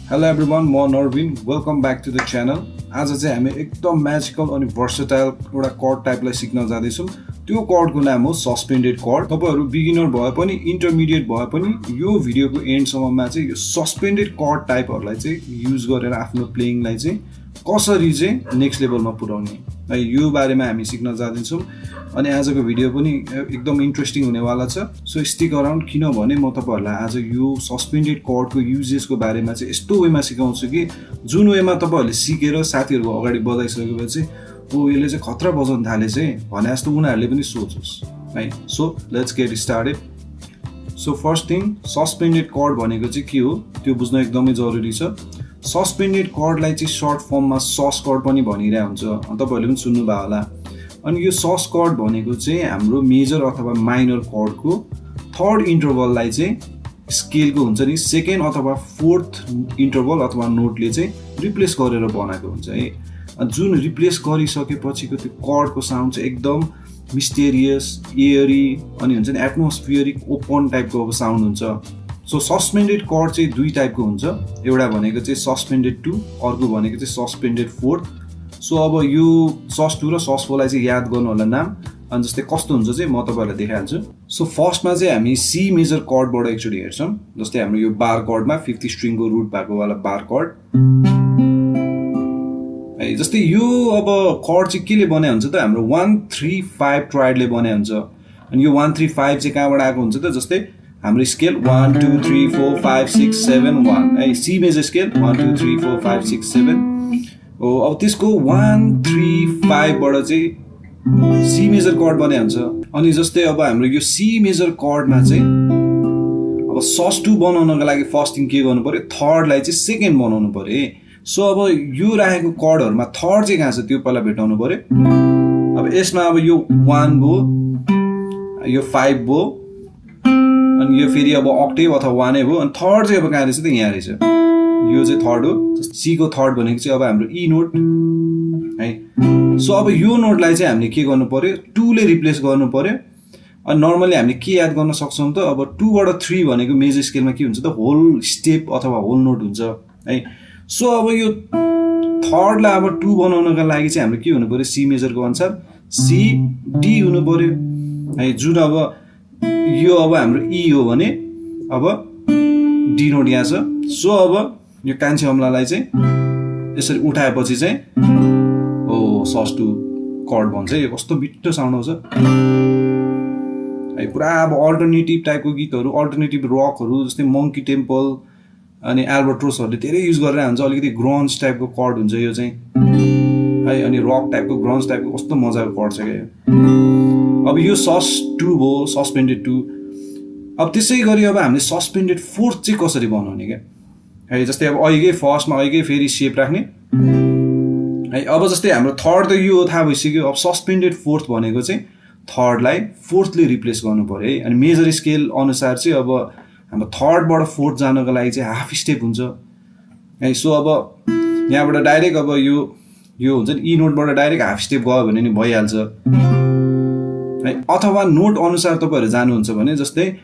Hello everyone, म Narvin welcome back to the channel. आज चाहिँ हामी एकदम म्याजिकल अनि भर्सेटाइल एउटा कर्ड टाइपलाई सिक्न जाँदैछौँ। त्यो कर्डको नाम हो सस्पेन्डेड कर्ड। तपाईहरु बिगिनर भए पनि इन्टरमिडिएट भए पनि यो भिडियोको एन्डसम्ममा चाहिँ यो सस्पेन्डेड कर्ड टाइपहरुलाई चाहिँ युज गरेर आफ्नो प्लेइङलाई चाहिँ कसरी चाहिँ नेक्स्ट लेभलमा पुर्याउने है यो बारेमा हामी सिक्न जाँदैछौँ। अनि आजको भिडियो पनि एकदम इन्ट्रेस्टिङ हुनेवाला छ। सो स्टिक अराउन्ड, किनभने म तपाईहरुलाई आज यो सस्पेन्डेड कर्डको युजेसको बारेमा चाहिँ यस्तो वेमा सिकाउँछु कि जुन वेमा तपाईहरुले सिकेर साथीहरुको अगाडि बजाइसकेपछि ओ यसले चाहिँ खतरा बजाउन थाले चाहिँ भने जस्तो उनीहरुले पनि सोचोस् है। So let's get started. So first thing, suspended chord भनेको चाहिँ के हो त्यो बुझ्न एकदमै जरुरी छ। सस्पेन्डेड कर्डलाई चाहिँ सर्ट फर्ममा सस कर्ड पनि भनिरहेको हुन्छ, तपाईहरुले पनि सुन्नुभयो होला। अनि यो सस कर्ड भनेको चाहिँ हाम्रो मेजर अथवा माइनर कर्डको थर्ड इन्टरभललाई चाहिँ स्केलको हुन्छ नि सेकेन्ड अथवा फोर्थ इन्टरभल अथवा नोटले चाहिँ रिप्लेस गरेर बनाएको हुन्छ है। जुन रिप्लेस गरिसकेपछिको त्यो कर्डको साउन्ड चाहिँ एकदम मिस्टेरियस, एयरी अनि हुन्छ नि एटमोस्फियरिक ओपन टाइपको अब साउन्ड हुन्छ। सो सस्पेन्डेड कर्ड चाहिँ दुई टाइपको हुन्छ, एउटा भनेको चाहिँ सस्पेन्डेड 2, अर्को भनेको चाहिँ सस्पेन्डेड 4। सो अब यो सस 2 र सस 4 लाई चाहिँ याद गर्नु होला नाम। अनि जस्तै कस्तो हुन्छ चाहिँ म तपाईहरुलाई देखाइहाल्छु। सो फर्स्टमा चाहिँ हामी सी मेजर कर्डबाट एकचोटि हेर्छौँ। जस्तै हाम्रो यो बार कर्डमा 50 स्ट्रिङको रुट भएको वाला बार कर्ड है। जस्तै यो अब कर्ड चाहिँ केले बनाए हुन्छ त हाम्रो 1 3 5 ट्राइडले बनाए हुन्छ। अनि यो 1 3 5 चाहिँ कहाँबाट आएको हुन्छ त जस्तै हाम्रो स्केल 1 2 3 4 5 6 7 1 है। सी मेजर स्केल 1 2 3 4 5 6 7 हो। अब त्यसको 1 3 5 बाट चाहिँ सी मेजर कर्ड बने हुन्छ। अनि जस्तै अब हाम्रो यो सी मेजर कर्डमा चाहिँ अब सस 2 बनाउनको लागि फर्स्ट थिङ के गर्नु पर्यो, थर्डलाई चाहिँ सेकेन्ड बनाउनु पर्यो। सो अब यो राखेको कर्डहरुमा थर्ड चाहिँ कहाँ छ त्यो पहिला भेटाउनु पर्यो। अब यसमा अब यो 1 भो, यो 5 भो, अनि यो फेरि अब अक्टेभ अथवा 1 भो, अनि थर्ड चाहिँ अब कहाँ रहेछ त यहाँ रहेछ। यो चाहिँ थर्ड हो। सी को थर्ड भनेको चाहिँ अब हाम्रो ई नोट है। सो अब यो नोटलाई चाहिँ हामीले के गर्नु पर्यो, 2 ले रिप्लेस गर्नु पर्यो। अनि नर्मली हामीले के याद गर्न सक्छौं त अब 2 बाट 3 भनेको मेजर स्केलमा के हुन्छ त होल स्टेप अथवा होल नोट हुन्छ है। सो अब यो थर्डलाई अब 2 बनाउनका लागि चाहिँ हाम्रो के हुनु पर्यो, सी मेजरको अनुसार सी डी हुनु पर्यो है। जुन अब यो अब हाम्रो ई हो भने अब डी नोट यहाँ छ। सो अब यो कान्छी अम्लालाई चाहिँ यसरी उठाएपछि चाहिँ ओ सस 2 कर्ड भन्छ। यो कस्तो बिट्टो साउन्ड आउँछ है। पुरा अब अल्टरनेटिभ टाइपको गीतहरु, अल्टरनेटिभ रकहरु जस्तै मंकी टेम्पल अनि एल्बाट्रोसहरुले धेरै युज गरेर हुन्छ। अलिकति ग्रन्ज टाइपको कर्ड हुन्छ यो चाहिँ है। अनि रक टाइपको ग्रन्ज टाइपको कस्तो मजाको कर्ड छ के। अब यो सस 2 हो, सस्पेन्डेड 2। अब त्यसै गरी अब हामीले सस्पेन्डेड 4 चाहिँ कसरी बनाउने के है। जस्तै अब अहिगै फर्स्टमा अहिगै फेरि शेप राख्ने है। अब जस्तै हाम्रो थर्ड त यो थाहा भइसक्यो। अब सस्पेन्डेड 4th भनेको चाहिँ थर्डलाई 4th ले रिप्लेस गर्नु पर्यो है। अनि मेजर स्केल अनुसार चाहिँ अब हाम्रो थर्ड बाट 4th जानको लागि चाहिँ हाफ स्टेप हुन्छ है। सो अब यहाँबाट डाइरेक्ट अब यो हुन्छ नि ई नोटबाट डाइरेक्ट हाफ स्टेप गयो भने नि भइहाल्छ है। अथवा नोट अनुसार तपाईहरु जानुहुन्छ भने जस्तै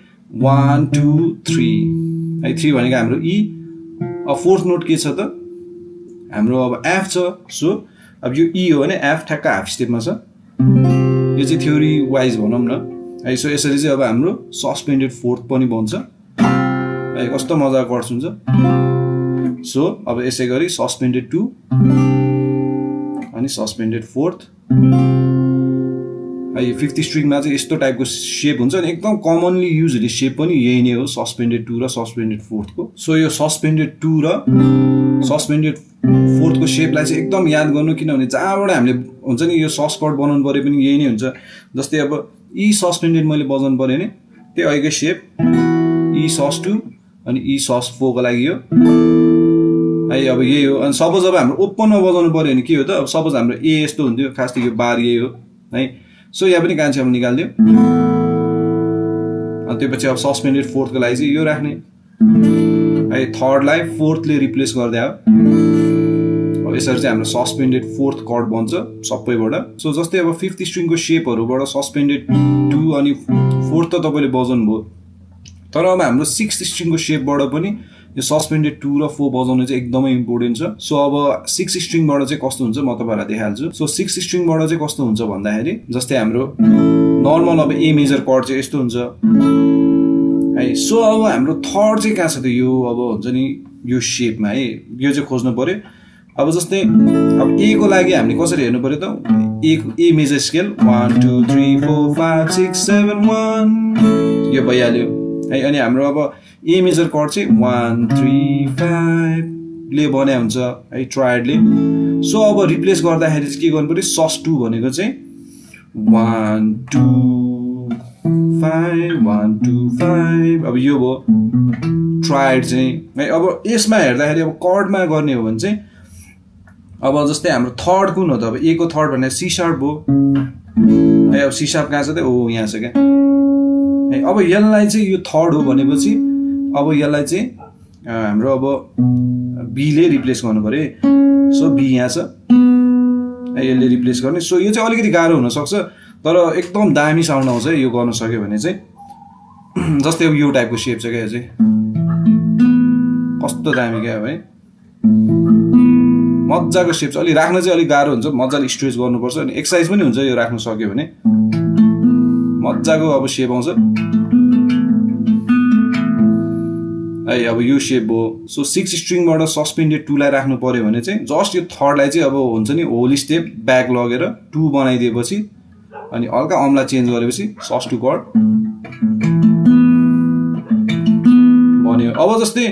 1 2 3 है। 3 भनेको हाम्रो ई। अब 4th नोट के छ त हाम्रो अब एफ छ। सो अब यो ई हो भने एफ ठ्याक्क हाफ स्टेपमा छ। यो चाहिँ थ्योरी वाइज भनौं न है। सो यसरी चाहिँ अब हाम्रो सस्पेन्डेड 4th पनि बन्छ है। कस्तो मजाको कर्ड्स हुन्छ। सो अब यसै गरी सस्पेन्डेड 2 अनि सस्पेन्डेड 4th है। 50 स्ट्रिङमा चाहिँ यस्तो टाइपको शेप हुन्छ अनि एकदम कमनली युज हुने शेप पनि यही नै हो, सस्पेन्डेड 2 र सस्पेन्डेड 4th को। सो यो सस्पेन्डेड 2 र सस्पेन्डेड 4th को शेपलाई चाहिँ एकदम याद गर्नु, किनभने जहाँबाट हामीले हुन्छ नि यो सस कर्ड बनाउनु पर्यो पनि यही नै हुन्छ। जस्तै अब ई सस्पेन्डेड मैले बजाउनु पर्यो भने त्यही अहिलेकै शेप ई सस 2 अनि ई सस 4 को लागि यो है। अब यही हो। अनि सपोज अब हाम्रो ओपनमा बजाउनु पर्यो भने के हो त, अब सपोज हाम्रो ए यस्तो हुन्थ्यो, खास त यो बार यही हो है। सो यहाँ पनि कान्छी अम्ला निकाल्दियो। अनि त्यसपछि अब सस्पेन्डेड 4th को लागि चाहिँ यो राख्ने है। थर्डलाई 4th ले रिप्लेस गर्दै हो। अब यसरी चाहिँ हाम्रो सस्पेन्डेड 4th कर्ड बन्छ सबैबाट। सो जस्तै अब 50 स्ट्रिङको शेपहरुबाट सस्पेन्डेड 2 अनि 4th त तपाईले बजाउनु भयो। तर अब हाम्रो 6th स्ट्रिङको शेपबाट पनि यो सस्पेन्डेड 2 र 4 बजाउनु चाहिँ एकदमै इम्पोर्टेन्ट छ। सो अब 6 स्ट्रिङबाट चाहिँ कस्तो हुन्छ म तपाईँहरूलाई देखाइहाल्छु। सो 6 स्ट्रिङबाट चाहिँ कस्तो हुन्छ भन्दाखेरि जस्तै हाम्रो नर्मल अब ए मेजर कर्ड चाहिँ यस्तो हुन्छ है। सो अब हाम्रो थर्ड चाहिँ कहाँ छ त यो अब हुन्छ नि यो सेपमा है, यो चाहिँ खोज्नु पर्यो। अब जस्तै अब ए को लागि हामीले कसरी हेर्नु पर्यो त ए मेजर स्केल 1 2 3 4 5 6 7 1 यो भइहाल्यो है। अनि हाम्रो अब ए मेजर कर्ड चाहिँ 1 3 5 ले बनाए हुन्छ है ट्रायडले। सो अब रिप्लेस गर्दाखेरि चाहिँ के गर्नु पर्यो sus2 भनेको चाहिँ 1 2 5 1 2 5 अब यो भयो ट्रायड चाहिँ है। अब यसमा हेर्दाखेरि अब कर्डमा गर्ने हो भने चाहिँ अब जस्तै हाम्रो थर्ड कुन हो त अब ए को थर्ड भने सी शार्प भयो है। अब सी शार्प कहाँ छ त ओ यहाँ छ क्या है। अब यसलाई चाहिँ यो थर्ड हो भनेपछि अब यसलाई चाहिँ हाम्रो अब बीले रिप्लेस गर्नु पर्यो। सो बी यहाँ छ है, यसले रिप्लेस गर्ने। सो यो चाहिँ अलिकति गाह्रो हुनसक्छ तर एकदम दामी साउन्ड आउँछ यो गर्न सक्यो भने चाहिँ। जस्तै अब यो टाइपको सेप छ क्या, यो चाहिँ कस्तो दामी क्या है, मजाको सेप छ। अलि राख्न चाहिँ अलिक गाह्रो हुन्छ, मजाले स्ट्रेच गर्नुपर्छ अनि एक्सर्साइज पनि हुन्छ यो राख्न सक्यो भने। मजाको अब सेप आउँछ है। अब यो सेप भयो। सो 6 स्ट्रिङबाट सस्पेन्डेड 2 लाई राख्नु पर्यो भने चाहिँ जस्ट यो थर्डलाई चाहिँ अब हुन्छ नि होल स्टेप ब्याक लगेर 2 बनाइदिएपछि अनि हल्का अम्ला चेन्ज गरेपछि sus2 कर्ड बन्यो। अब जस्तै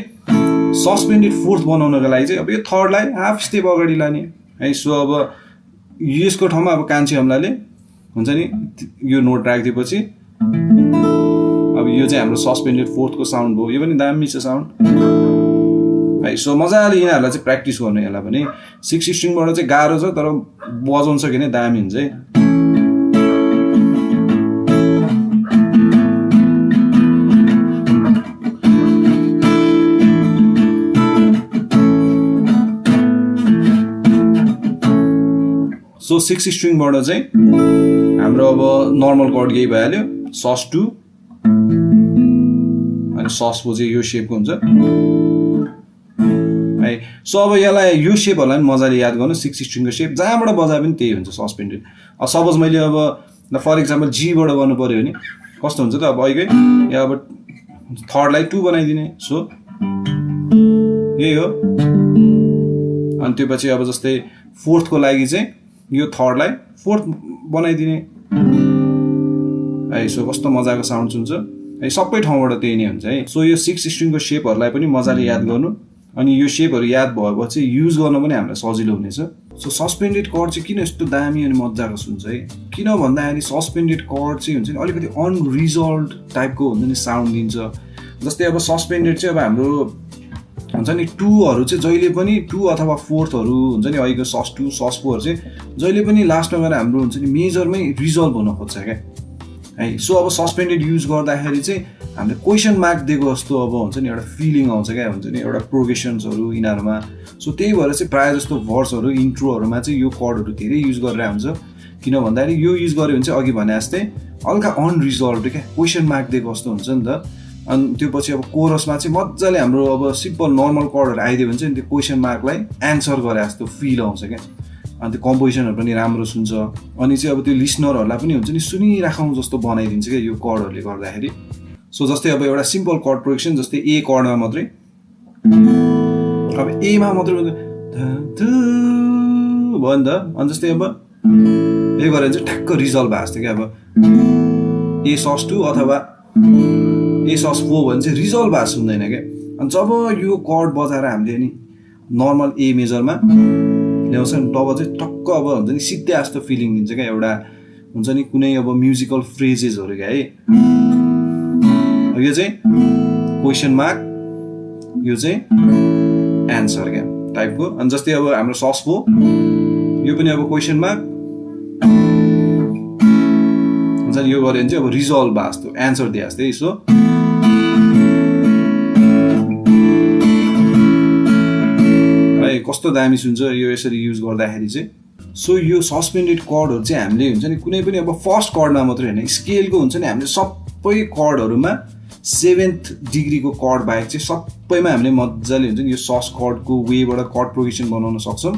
सस्पेन्डेड 4th बनाउनको लागि चाहिँ अब यो थर्डलाई हाफ स्टेप अगाडि लाने है। सो अब यसको ठाउँमा अब कान्छी अम्लाले हुन्छ नि यो नोट राखिदिएपछि अब यो चाहिँ हाम्रो सस्पेन्डेड 4th को साउन्ड भयो। यो पनि दामी छ साउन्ड है। सो मजाले यिनीहरूलाई चाहिँ प्र्याक्टिस गर्नु यसलाई पनि। 6 स्ट्रिङबाट चाहिँ गाह्रो छ तर बजाउन सक्यो भने दामी हुन्छ है। सो 6 स्ट्रिङबाट चाहिँ हाम्रो अब नर्मल कर्ड यही भइहाल्यो sus2 अनि sus4 चाहिँ यो सेपको हुन्छ है। सो अब यसलाई यो सेपहरूलाई पनि मजाले याद गर्नु। 6 स्ट्रिङको सेप जहाँबाट बजाए पनि त्यही हुन्छ सस्पेन्डेड। अब सपोज मैले अब फर इक्जाम्पल जीबाट गर्नु पर्यो भने कस्तो हुन्छ त अब अहिले यहाँ अब थर्डलाई 2 बनाइदिने। सो यही हो। अनि त्यो पछि अब जस्तै 4th को लागि चाहिँ यो थर्डलाई 4th बनाइदिने है। सो कस्तो मजाको साउन्ड हुन्छ है, सबै ठाउँबाट त्यही नै हुन्छ है। सो यो 6 स्ट्रिङको सेपहरूलाई पनि मजाले याद गर्नु अनि यो सेपहरू याद भएपछि युज गर्न पनि हामीलाई सजिलो हुनेछ। सो सस्पेन्डेड कर्ड चाहिँ किन यस्तो दामी अनि मजाको सुन्छ है, किन भन्दाखेरि सस्पेन्डेड कर्ड चाहिँ हुन्छ नि अलिकति अनरिजल्भ टाइपको हुन्छ नि साउन्ड दिन्छ। जस्तै अब सस्पेन्डेड चाहिँ अब हाम्रो हुन्छ नि 2हरू चाहिँ जहिले पनि 2 अथवा 4thहरू हुन्छ नि अहिलेको sus2 sus4हरू चाहिँ जहिले पनि लास्टमा गएर हाम्रो हुन्छ नि मेजरमै रिजल्भ हुन खोज्छ क्या है। सो अब सस्पेन्डेड युज गर्दाखेरि चाहिँ हामीले क्वेसन मार्क दिएको जस्तो अब हुन्छ नि एउटा फिलिङ आउँछ क्या, हुन्छ नि एउटा प्रोग्रेसन्सहरू यिनीहरूमा। सो त्यही भएर चाहिँ प्रायः जस्तो भर्सहरू इन्ट्रोहरूमा चाहिँ यो कर्डहरू धेरै युज गरेर हुन्छ। किन भन्दाखेरि यो युज गर्यो भने चाहिँ अघि भने जस्तै हल्का अनरिजल्भ क्या क्वेसन मार्क दिएको जस्तो हुन्छ नि त। अनि त्यो पछि अब कोरसमा चाहिँ मजाले हाम्रो अब सिम्पल नर्मल कर्डहरू आइदियो भने चाहिँ त्यो क्वेसन मार्कलाई एन्सर गरे जस्तो फिल आउँछ क्या। अनि त्यो कम्पोजिसनहरू पनि राम्रो सुन्छ अनि चाहिँ अब त्यो लिसनरहरूलाई पनि हुन्छ नि सुनिराखौँ जस्तो बनाइदिन्छ क्या यो कर्डहरूले गर्दाखेरि। सो जस्तै अब एउटा सिम्पल कर्ड प्रोग्रेसन जस्तै ए कर्डमा मात्रै अब एमा मात्रै भयो नि त। अनि जस्तै अब ए गरेर चाहिँ ठ्याक्क रिजल्भ भएको जस्तो क्या। अब ए sus2 अथवा ए sus4 भने चाहिँ रिजल्भ भएको सुन्दैन क्या। अनि जब यो कर्ड बजाएर हामीले नि नर्मल ए मेजरमा ल्याउँछ नि तब चाहिँ टक्क अब हुन्छ नि सिधै जस्तो फिलिङ दिन्छ क्या। एउटा हुन्छ नि कुनै अब म्युजिकल फ्रेजेसहरू क्या है। यो चाहिँ क्वेसन मार्क यो चाहिँ एन्सर क्या टाइपको। अनि जस्तै अब हाम्रो sus4 यो पनि अब क्वेसन मार्क हुन्छ नि यो गऱ्यो भने चाहिँ अब रिजल्भ भएको जस्तो एन्सर दिए जस्तै। सो कस्तो दामी सुन्छ यो यसरी युज गर्दाखेरि चाहिँ। सो यो सस्पेन्डेड कर्डहरू चाहिँ हामीले हुन्छ नि कुनै पनि अब फर्स्ट कर्डमा मात्रै होइन स्केलको हुन्छ नि हामीले सबै कर्डहरूमा 7th डिग्रीको कर्ड बाहेक चाहिँ सबैमा हामीले मजाले हुन्छ नि यो सस कर्डको वेबाट कर्ड प्रोग्रेसन बनाउन सक्छौँ।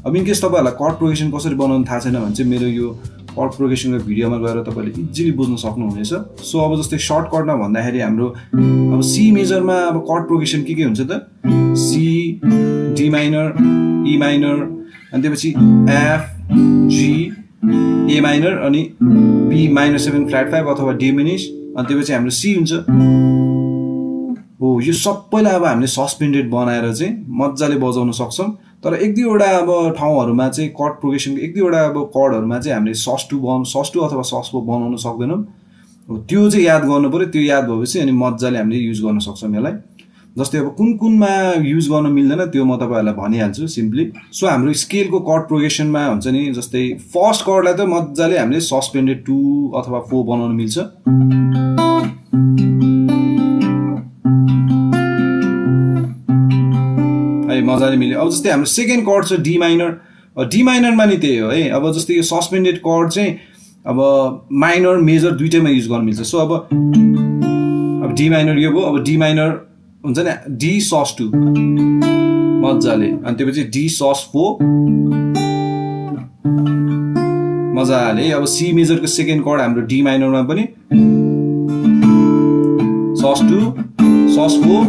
अब इन केस तपाईँहरूलाई कर्ड प्रोग्रेसन कसरी बनाउनु थाहा छैन भने चाहिँ मेरो यो कर्ड प्रोग्रेसनको भिडियोमा गएर तपाईँले इजिली बुझ्न सक्नुहुनेछ। सो अब जस्तै सर्टकटमा भन्दाखेरि हाम्रो अब सी मेजरमा अब कर्ड प्रोग्रेसन के हुन्छ त, C, D minor, E minor, अनि त्यसपछि एफ, जी, ए माइनर, अनि बी माइनर 7 फ्ल्याट 5 अथवा डिमिनिस, अनि त्यसपछि हाम्रो सी हुन्छ। हो यो सबैलाई अब हामीले सस्पेन्डेड बनाएर चाहिँ मजाले बजाउन सक्छौँ। तर एक दुईवटा अब ठाउँहरूमा चाहिँ कर्ड प्रोग्रेसनको एक दुईवटा अब कर्डहरूमा चाहिँ हामीले सस टू अथवा सस4 बनाउन सक्दैनौँ। त्यो चाहिँ याद गर्नु पऱ्यो। त्यो याद भएपछि अनि मजाले हामीले युज गर्न सक्छौँ यसलाई। जस्तै अब कुनमा युज गर्न मिल्दैन त्यो म तपाईँहरूलाई भनिहाल्छु सिम्पली। सो हाम्रो स्केलको कर्ड प्रोग्रेसनमा हुन्छ नि, जस्तै फर्स्ट कर्डलाई त मजाले हामीले सस्पेन्डेड 2 अथवा 4 बनाउन मिल्छ। मजाले मिल्यो। अब जस्तै हाम्रो सेकेन्ड कर्ड छ डी माइनर। डी माइनरमा नि त्यही हो है। अब जस्तै यो सस्पेन्डेड कर्ड चाहिँ अब माइनर मेजर दुइटैमा युज गर्न मिल्छ। सो अब डी माइनर यो भयो। अब डी माइनर हुन्छ नि डी सस 2 मजाले, अनि त्यसपछि डी सस 4 मजाले। अब सी मेजरको सेकेन्ड कर्ड हाम्रो डी माइनरमा पनि सस 2 सस 4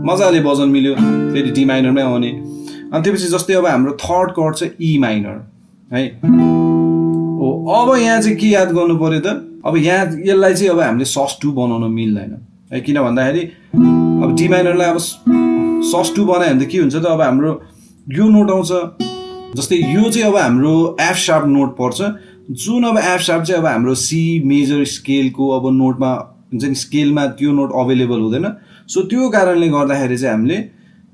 मजाले बजाउन मिल्यो, फेरि डी माइनरमै आउने। अनि त्यसपछि जस्तै अब हाम्रो थर्ड कर्ड छ ई माइनर है। हो अब यहाँ चाहिँ के याद गर्नु पर्यो त, अब यहाँ यसलाई चाहिँ अब हामीले सस 2 बनाउन मिल्दैन है। किन भन्दाखेरि अब डी माइनरलाई अब सस 2 बनायो भने त के हुन्छ त, अब हाम्रो यो नोट आउँछ। जस्तै यो चाहिँ अब हाम्रो एफ शार्प नोट पर्छ, जुन अब एफ शार्प चाहिँ अब हाम्रो सी मेजर स्केलको अब नोटमा हुन्छ नि, स्केलमा त्यो नोट अभाइलेबल हुँदैन। सो त्यो कारणले गर्दाखेरि चाहिँ हामीले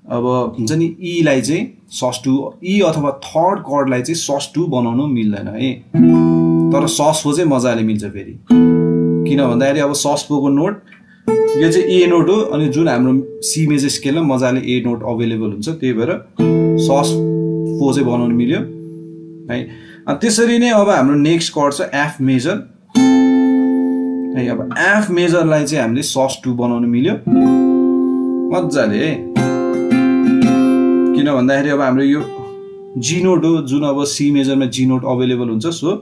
अब हुन्छ नि ईलाई चाहिँ सस 2, ई अथवा थर्ड कर्डलाई चाहिँ सस 2 बनाउनु मिल्दैन है। तर सस 4 चाहिँ मजाले मिल्छ फेरि। किन भन्दाखेरि अब सस 4 को नोट यो चाहिँ ए नोट हो, अनि जुन हाम्रो सी मेजर स्केलमा मजाले ए नोट अभाइलेबल हुन्छ, त्यही भएर सस 4 चाहिँ बनाउनु मिल्यो है। अनि त्यसरी नै अब हाम्रो नेक्स्ट कर्ड छ एफ मेजर है। अब एफ मेजरलाई चाहिँ हामीले सस 2 बनाउनु मिल्यो मजाले है। किन भन्दाखेरि अब हाम्रो यो जी नोट हो, जुन अब सी मेजरमा जी नोट अभाइलेबल हुन्छ। सो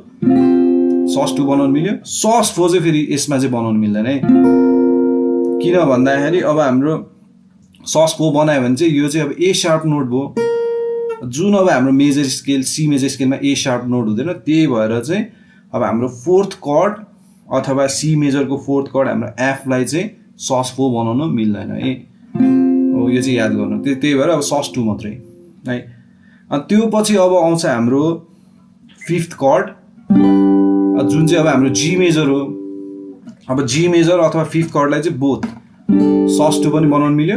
सस 2 बनाउनु मिल्यो। सस 4 चाहिँ फेरि यसमा चाहिँ बनाउनु मिल्दैन है। किन भन्दाखेरि अब हाम्रो सस 4 बनायो भने चाहिँ यो चाहिँ अब ए शार्प नोट भयो, जुन अब हाम्रो मेजर स्केल सी मेजर स्केलमा ए शार्प नोट हुँदैन। त्यही भएर चाहिँ अब हाम्रो फोर्थ कर्ड अथवा सी मेजरको फोर्थ कर्ड हाम्रो एफलाई चाहिँ सस 4 बनाउन मिल्दैन है। हो यो चाहिँ याद गर्नु। त्यही भएर अब सस 2 मात्रै है। अनि त्यो पछि अब आउँछ हाम्रो फिफ्थ कर्ड, जुन चाहिँ अब हाम्रो जी मेजर हो। अब जी मेजर अथवा फिफ्थ कर्डलाई चाहिँ बोथ सस 2 पनि बनाउन मिल्यो,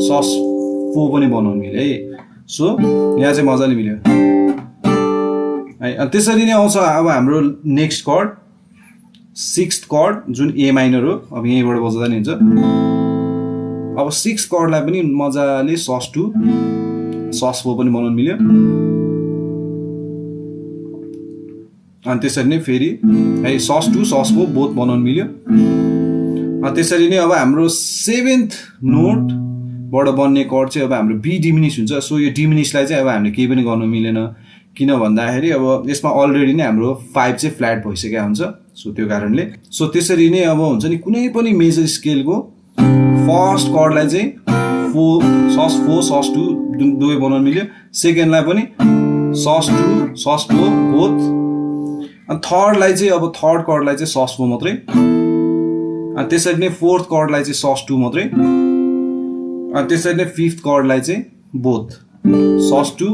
सस 4 पनि बनाउन मिल्यो है। सो यहाँ चाहिँ मजाले मिल्यो है। अनि त्यसरी नै आउँछ अब हाम्रो नेक्स्ट कर्ड सिक्स्थ कर्ड, जुन ए माइनर हो। अब यहीँबाट बजाउँदा नि हुन्छ। अब सिक्स्थ कर्डलाई पनि मजाले सस 2 सस 4 पनि बनाउन मिल्यो। अनि त्यसरी नै फेरि है सस 2 सस 4 बोथ बनाउन मिल्यो। अनि त्यसरी नै अब हाम्रो सेभेन्थ नोटबाट बन्ने कर्ड चाहिँ अब हाम्रो बी डिमिनिस हुन्छ। सो यो डिमिनिसलाई चाहिँ अब हामीले केही पनि गर्न मिलेन। किन भन्दाखेरि अब यसमा अलरेडी नै हाम्रो 5 चाहिँ फ्ल्याट भइसकेको हुन्छ। सो त्यो कारणले सो त्यसरी नै अब हुन्छ नि कुनै पनि मेजर स्केलको फर्स्ट कर्डलाई चाहिँ सस 4 सस 2 दुवै बनाउन मिल्यो। सेकेन्डलाई पनि सस 2 सस 4 बोथ। अनि थर्डलाई चाहिँ अब थर्ड कर्डलाई चाहिँ सस 4 मात्रै। अनि त्यसरी नै फोर्थ कर्डलाई चाहिँ सस 2 मात्रै। अनि त्यसरी नै फिफ्थ कर्डलाई चाहिँ बोथ सस 2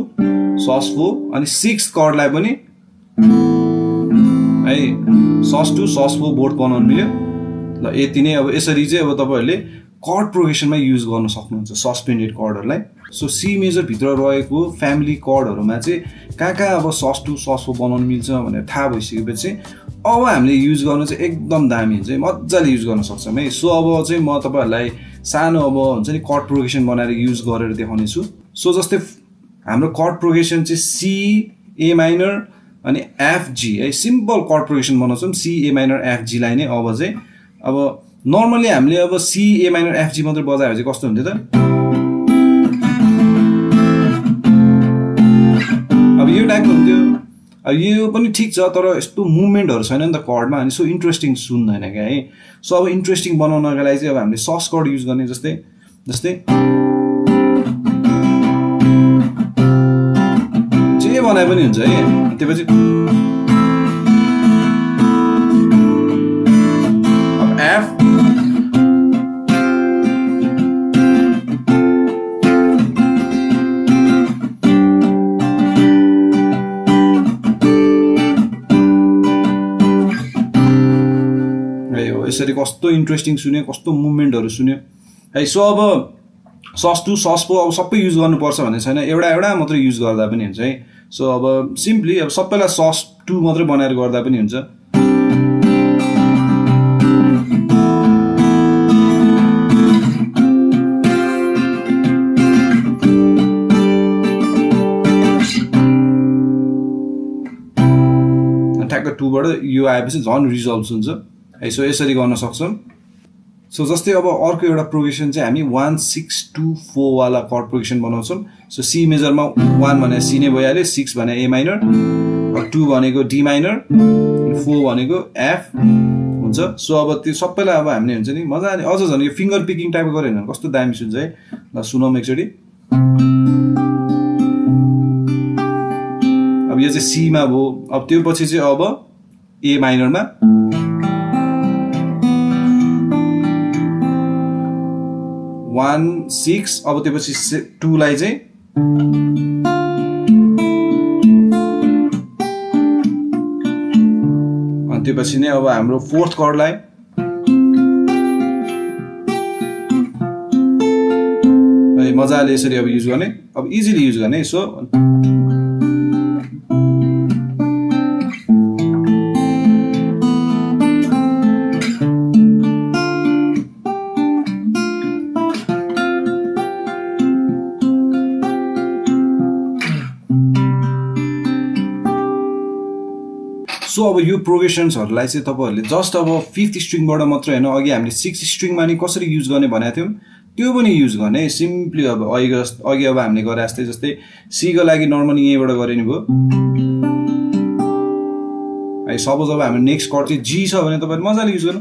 सस 4। अनि सिक्स्थ कर्डलाई पनि है सस 2 सस 4 बोथ बनाउन मिल्यो। ल यति नै। अब यसरी चाहिँ अब तपाईँहरूले कर्ड प्रोग्रेसनमा युज गर्न सक्नुहुन्छ सस्पेन्डेड कर्डहरूलाई। सो सी मेजर भित्र रहेको फ्यामिली कर्डहरूमा चाहिँ कहाँ अब सस 2 सस 4 बनाउन मिल्छ भनेर थाहा भइसकेपछि अब हामीले युज गर्न चाहिँ एकदम दामी हुन्छ है, मजाले युज गर्न सक्छौँ है। सो अब चाहिँ म तपाईँहरूलाई सानो अब हुन्छ नि कर्ड प्रोग्रेसन बनाएर युज गरेर देखाउने छु। सो जस्तै हाम्रो कर्ड प्रोग्रेसन चाहिँ सी ए माइनर अनि एफ जी है। सिम्पल कर्ड प्रोग्रेसन बनाउँछौँ सी ए माइनर एफ जीलाई नै। अब चाहिँ अब नर्मली हामीले अब C A minor F G मात्रै बजायो भने चाहिँ कस्तो हुन्थ्यो त अब यो टाइपको हुन्थ्यो अब यो पनि ठिक छ तर यस्तो मुभमेन्टहरु छैन नि त कर्डमा अनि सो इन्ट्रेस्टिङ सुन्दैन क्या है सो अब इन्ट्रेस्टिङ बनाउनका लागि चाहिँ अब हामीले सस कर्ड युज गर्ने जस्तै जे बनाए पनि हुन्छ है त्यसपछि अब एफ यसरी कस्तो इन्ट्रेस्टिङ सुन्यो कस्तो मुभमेन्टहरु सुन्यो है सो अब सस 2 सस 4 अब सबै युज गर्नुपर्छ भन्ने छैन एउटा मात्रै युज गर्दा पनि हुन्छ है सो अब सिम्पली अब सबैलाई सस 2 मात्रै बनाएर गर्दा पनि हुन्छ ठ्याक्क 2 बाट यो आएपछि झन् रिजल्भ हुन्छ है सो यसरी गर्न सक्छौं सो जस्तै अब अर्को एउटा प्रोग्रेसन चाहिँ हामी 1 6 2 4 वाला कर्ड प्रोग्रेसन बनाउँछौं सो सी मेजरमा 1 भने सी नै भइहाल्यो 6 भने ए माइनर 2 भनेको डी माइनर 4 भनेको एफ हुन्छ सो अब त्यो सबैलाई अब हामीले हुन्छ नि मजाले अझ झन् यो फिंगर पिकिङ टाइपको गरे हैन कस्तो दामी सुन्छ है ल सुनौं एकचोटी अब यो चाहिँ सी मा भो अब त्यो पछि चाहिँ अब ए माइनरमा 1 6 अब त्यसपछि 2 लाई चाहिँ अनि त्यसपछि नै अब हाम्रो फोर्थ कर्डलाई मजाले यसरी अब युज गर्ने अब इजिली युज गर्ने सो सो अब यो प्रोग्रेसन्सहरुलाई चाहिँ तपाईहरुले जस्ट अब 5th स्ट्रिङबाट मात्र हैन अघि हामीले 6th स्ट्रिङमा नि कसरी युज गर्ने भनेको थियौं त्यो पनि युज गर्ने सिम्पली अब अघि अब हामीले गरे जस्तै सी को लागि नर्मली यहीबाट गरे नि भो है सपोज अब हाम्रो नेक्स्ट कर्ड चाहिँ जी छ भने तपाईहरु मजाले युज गर्नु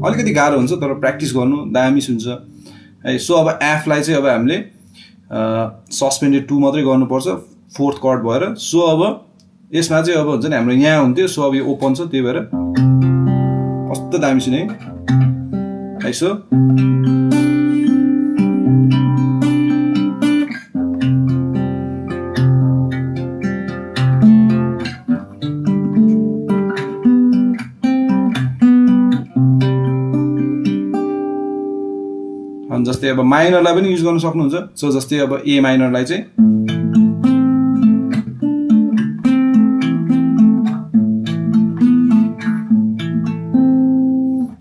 अलिकति गाह्रो हुन्छ तर प्र्याक्टिस गर्नु दामी सुन्छ है सो अब एफ लाई चाहिँ अब हामीले सस्पेन्डेड 2 मात्रै गर्नुपर्छ फोर्थ कर्ड भएर सो अब यसमा चाहिँ अब हुन्छ नि हाम्रो यहाँ हुन्थ्यो सो अब यो ओपन छ त्यही भएर कस्तो दामी सुने है सो जस्तै अब माइनरलाई पनि युज गर्न सक्नुहुन्छ सो जस्तै अब ए माइनरलाई चाहिँ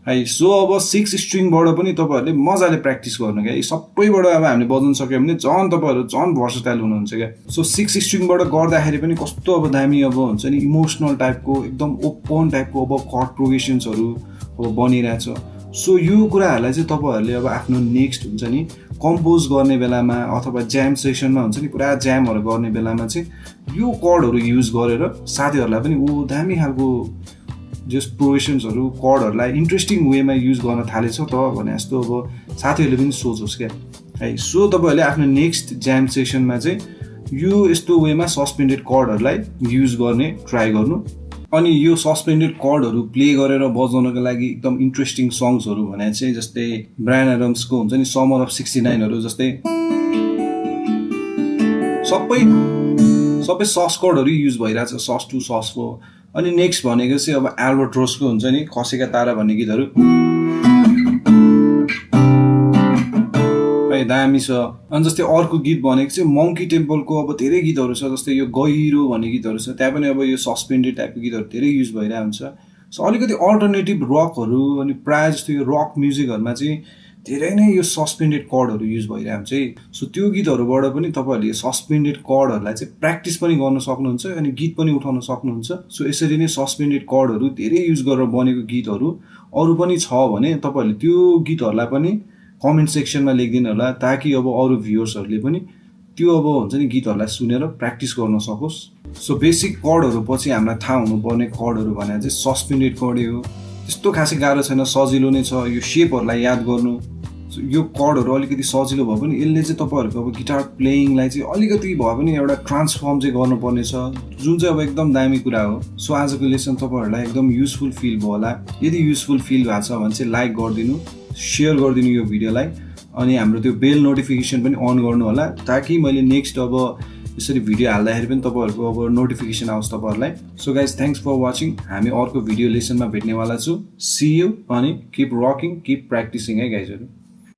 है सो अब 6 स्ट्रिङबाट पनि तपाईहरुले मजाले प्र्याक्टिस गर्नु के सबैबाट अब हामीले बजाउन सक्यो भने झन् तपाईहरु झन् भर्सटाइल हुनुहुन्छ के सो 6 स्ट्रिङबाट गर्दाखेरि पनि कस्तो अब दामी अब हुन्छ नि इमोसनल टाइपको एकदम ओपन टाइपको अब कर्ड प्रोग्रेसन्सहरु अब बनिरहेछ सो यो कुराहरुलाई चाहिँ तपाईहरुले अब आफ्नो नेक्स्ट हुन्छ नि कम्पोज गर्ने बेलामा अथवा ज्याम सेसनमा हुन्छ नि पुरा ज्यामहरु गर्ने बेलामा चाहिँ यो कर्डहरु युज गरेर साथीहरुलाई पनि ओ दामी खालको जस प्रोग्रेसन्सहरु कर्डहरुलाई इन्ट्रेस्टिङ वेमा युज गर्न थालेछ त भने जस्तो अब साथीहरुले पनि सोचोस् के है सो तपाईहरुले आफ्नो नेक्स्ट ज्याम सेसनमा चाहिँ यो यस्तो वेमा सस्पेन्डेड कर्डहरुलाई युज गर्ने ट्राई गर्नु अनि यो सस्पेन्डेड कर्डहरु प्ले गरेर बजाउनको लागि एकदम इन्ट्रेस्टिङ सङ्ग्सहरु भने चाहिँ जस्तै ब्रायन एडम्सको हुन्छ नि समर अफ 69 हरु जस्तै सबै सस कर्डहरु युज भइराछ सस 2 सस 4 अनि नेक्स्ट भनेको चाहिँ अब एल्बाट्रोसको हुन्छ नि खसेका तारा भन्ने गीतहरु है दामी छ अनि जस्तै अर्को गीत भनेको चाहिँ मंकी टेम्पलको अब धेरै गीतहरु छ जस्तै यो गहिरो भन्ने गीतहरु छ त्यहाँ पनि अब यो सस्पेन्डेड टाइपको गीतहरु धेरै युज भइरा हुन्छ सो अलिकति अल्टरनेटिभ रकहरु अनि प्राय जस्तो यो रक म्युजिकहरुमा चाहिँ धेरै नै यो सस्पेन्डेड कर्डहरू युज भइरहेको हुन्छ है। सो त्यो गीतहरूबाट पनि तपाईँहरूले सस्पेन्डेड कर्डहरूलाई चाहिँ प्र्याक्टिस पनि गर्न सक्नुहुन्छ अनि गीत पनि उठाउन सक्नुहुन्छ। सो यसरी नै सस्पेन्डेड कर्डहरू धेरै युज गरेर बनेको गीतहरू अरू पनि छ भने तपाईँहरूले त्यो गीतहरूलाई पनि कमेन्ट सेक्सनमा लेखिदिनु होला, ताकि अब अरू भ्युअर्सहरूले पनि त्यो अब हुन्छ नि गीतहरूलाई सुनेर प्र्याक्टिस गर्न सकोस्। सो बेसिक कर्डहरू पछि हामीलाई थाहा हुनुपर्ने कर्डहरू भने चाहिँ सस्पेन्डेड कर्डै हो। त्यस्तो खासै गाह्रो छैन, सजिलो नै छ यो सेपहरूलाई याद गर्नु। यो कर्डहरू अलिकति सजिलो भए पनि यसले चाहिँ तपाईँहरूको अब गिटार प्लेइङलाई चाहिँ अलिकति भए पनि एउटा ट्रान्सफर्म चाहिँ गर्नुपर्ने छ, जुन चाहिँ अब एकदम दामी कुरा हो। सो आजको लेसन तपाईँहरूलाई एकदम युजफुल फिल भयो होला। यदि युजफुल फिल भएको छ भने चाहिँ लाइक गरिदिनु, सेयर गरिदिनु यो भिडियोलाई, अनि हाम्रो त्यो बेल नोटिफिकेसन पनि अन गर्नु होला, ताकि मैले नेक्स्ट अब यसरी भिडियो हाल्दाखेरि पनि तपाईँहरूको अब नोटिफिकेसन आओस् तपाईँहरूलाई। So guys thanks for watching. हामी अर्को भिडियो लेसनमा भेट्नेवाला छु। सी यू अनि किप रकिङ, किप प्र्याक्टिसिङ है गाइजहरू।